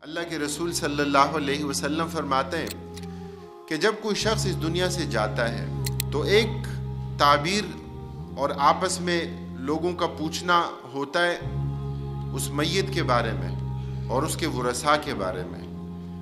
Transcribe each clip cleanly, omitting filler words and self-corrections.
اللہ کے رسول صلی اللہ علیہ وسلم فرماتے ہیں کہ جب کوئی شخص اس دنیا سے جاتا ہے تو ایک تعبیر اور آپس میں لوگوں کا پوچھنا ہوتا ہے اس میت کے بارے میں اور اس کے ورثاء کے بارے میں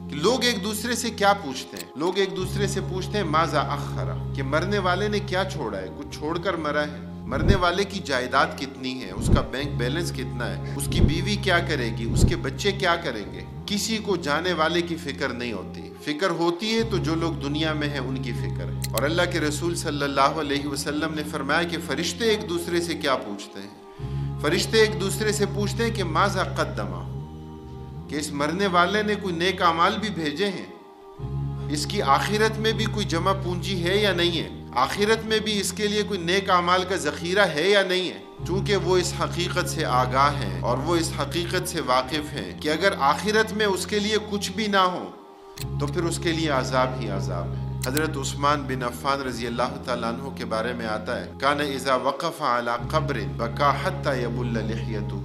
کہ لوگ ایک دوسرے سے کیا پوچھتے ہیں. لوگ ایک دوسرے سے پوچھتے ہیں ماذا اخرا، کہ مرنے والے نے کیا چھوڑا ہے، کچھ چھوڑ کر مرا ہے، مرنے والے کی جائیداد کتنی ہے، اس کا بینک بیلنس کتنا ہے، اس کی بیوی کیا کرے گی، اس کے بچے کیا کریں گے. کسی کو جانے والے کی فکر نہیں ہوتی. فکر ہوتی ہے تو جو لوگ دنیا میں ہیں ان کی فکر ہے. اور اللہ کے رسول صلی اللہ علیہ وسلم نے فرمایا کہ فرشتے ایک دوسرے سے کیا پوچھتے ہیں، فرشتے ایک دوسرے سے پوچھتے ہیں کہ ماذا قدما، کہ اس مرنے والے نے کوئی نیک اعمال بھی بھیجے ہیں، اس کی آخرت میں بھی کوئی جمع پونجی ہے یا نہیں ہے، آخرت میں بھی اس کے لیے کوئی نیک اعمال کا ذخیرہ ہے یا نہیں ہے. چونکہ وہ اس حقیقت سے آگاہ ہیں اور وہ اس حقیقت سے واقف ہیں کہ اگر آخرت میں اس کے لیے کچھ بھی نہ ہو تو پھر اس کے لیے عذاب ہی عذاب ہے. حضرت عثمان بن عفان رضی اللہ تعالیٰ عنہ کے بارے میں آتا ہے کان اذا وقف علی قبر بکا حتی یبل لحیتہ،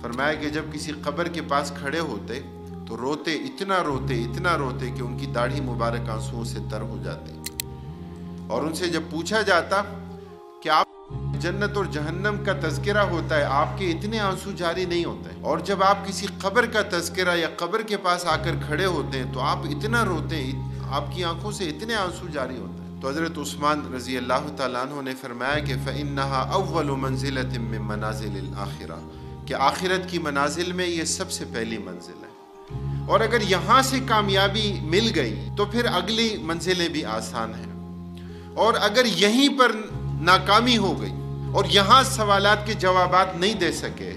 فرمایا کہ جب کسی قبر کے پاس کھڑے ہوتے تو روتے، اتنا روتے کہ ان کی داڑھی مبارک آنسوؤں سے تر ہو جاتی. اور ان سے جب پوچھا جاتا کہ آپ جنت اور جہنم کا تذکرہ ہوتا ہے، آپ کے اتنے آنسو جاری نہیں ہوتے، اور جب آپ کسی قبر کا تذکرہ یا قبر کے پاس آ کر کھڑے ہوتے ہیں تو آپ اتنا روتے ہیں، آپ کی آنکھوں سے اتنے آنسو جاری ہوتے ہیں. تو حضرت عثمان رضی اللہ تعالیٰ عنہ نے فرمایا کہ فَإِنَّهَا أَوَّلُ مَنزِلَةٍ مِّن مَنَازِلِ الْآخِرَةِ، کہ آخرت کی منازل میں یہ سب سے پہلی منزل ہے، اور اگر یہاں سے کامیابی مل گئی تو پھر اگلی منزلیں بھی آسان ہیں، اور اگر یہیں پر ناکامی ہو گئی اور یہاں سوالات کے جوابات نہیں دے سکے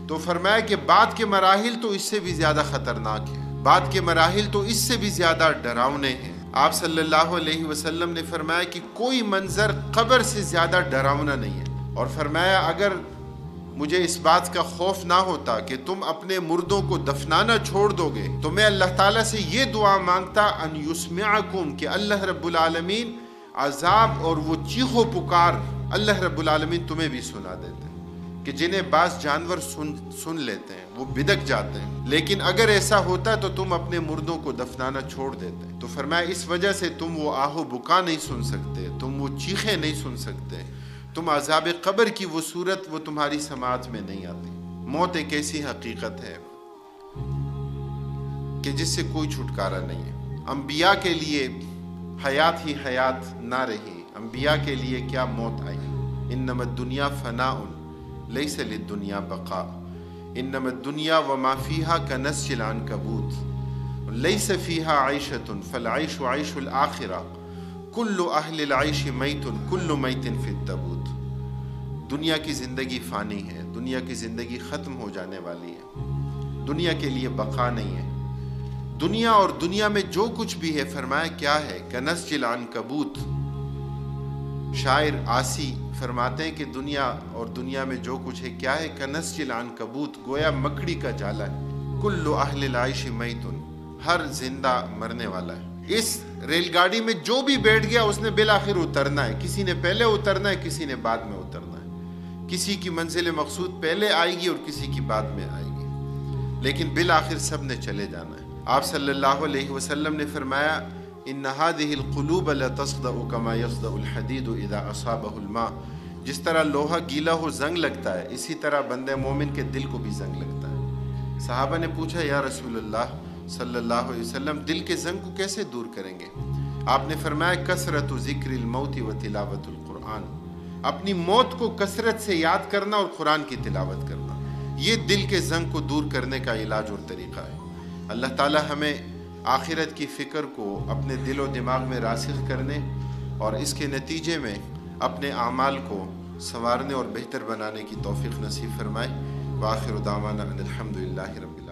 تو فرمایا کہ بعد کے مراحل تو اس سے بھی زیادہ خطرناک ہیں، بعد کے مراحل تو اس سے بھی زیادہ ڈراؤنے ہیں. آپ صلی اللہ علیہ وسلم نے فرمایا کہ کوئی منظر قبر سے زیادہ ڈراؤنا نہیں ہے، اور فرمایا اگر مجھے اس بات کا خوف نہ ہوتا کہ تم اپنے مردوں کو دفنانا چھوڑ دو گے تو میں اللہ تعالیٰ سے یہ دعا مانگتا ان یسمعکم، کہ اللہ رب العالمین عذاب اور وہ چیخ و پکار اللہ رب العالمین تمہیں بھی سنا دیتے ہیں، کہ جنہیں بعض جانور سن لیتے ہیں، وہ بدک جاتے ہیں، لیکن اگر ایسا ہوتا تو تم اپنے مردوں کو دفنانا چھوڑ دیتے. تو فرمایا اس وجہ سے تم وہ آہ و بکا نہیں سن سکتے، تم وہ چیخیں نہیں سن سکتے، تم عذاب قبر کی وہ صورت وہ تمہاری سماعت میں نہیں آتی. موت ایک ایسی حقیقت ہے کہ جس سے کوئی چھٹکارا نہیں ہے. انبیاء کے لیے حیات ہی حیات نہ رہی، انبیاء کے لیے کیا موت آئی. انما الدنیا فناء لیس للدنیا بقاء، انما الدنیا وما فیہا کنسج العنکبوت لیس فیہا عیشۃ فالعیش عیش الآخرہ کل اہل العیش میت کل میت فی التابوت. دنیا کی زندگی فانی ہے، دنیا کی زندگی ختم ہو جانے والی ہے، دنیا کے لیے بقا نہیں ہے. دنیا اور دنیا میں جو کچھ بھی ہے فرمایا کیا ہے، کنسج العنکبوت. شاعر آسی فرماتے ہیں کہ دنیا اور دنیا میں جو کچھ ہے کیا ہے، کنسج العنکبوت، گویا مکڑی کا جالا ہے. کل اہل العیش میت، ہر زندہ مرنے والا ہے. اس ریل گاڑی میں جو بھی بیٹھ گیا اس نے بالآخر اترنا ہے، کسی نے پہلے اترنا ہے، کسی نے بعد میں اترنا ہے، کسی کی منزل مقصود پہلے آئے گی اور کسی کی بعد میں آئے گی، لیکن بالآخر سب نے چلے جانا ہے. آپ صلی اللہ علیہ وسلم نے فرمایا ان هذه القلوب لتصدأ كما يصدأ الحديد اذا اصابه الماء، جس طرح لوہا گیلا ہو زنگ لگتا ہے اسی طرح بندے مومن کے دل کو بھی زنگ لگتا ہے. صحابہ نے پوچھا یا رسول اللہ صلی اللہ علیہ وسلم دل کے زنگ کو کیسے دور کریں گے؟ آپ نے فرمایا کثرت ذکر الموت و تلاوت القرآن، اپنی موت کو کثرت سے یاد کرنا اور قرآن کی تلاوت کرنا، یہ دل کے زنگ کو دور کرنے کا علاج اور طریقہ ہے. اللہ تعالی ہمیں آخرت کی فکر کو اپنے دل و دماغ میں راسخ کرنے اور اس کے نتیجے میں اپنے اعمال کو سنوارنے اور بہتر بنانے کی توفیق نصیب فرمائے. وآخر دعوانا ان الحمد للہ رب العالمین.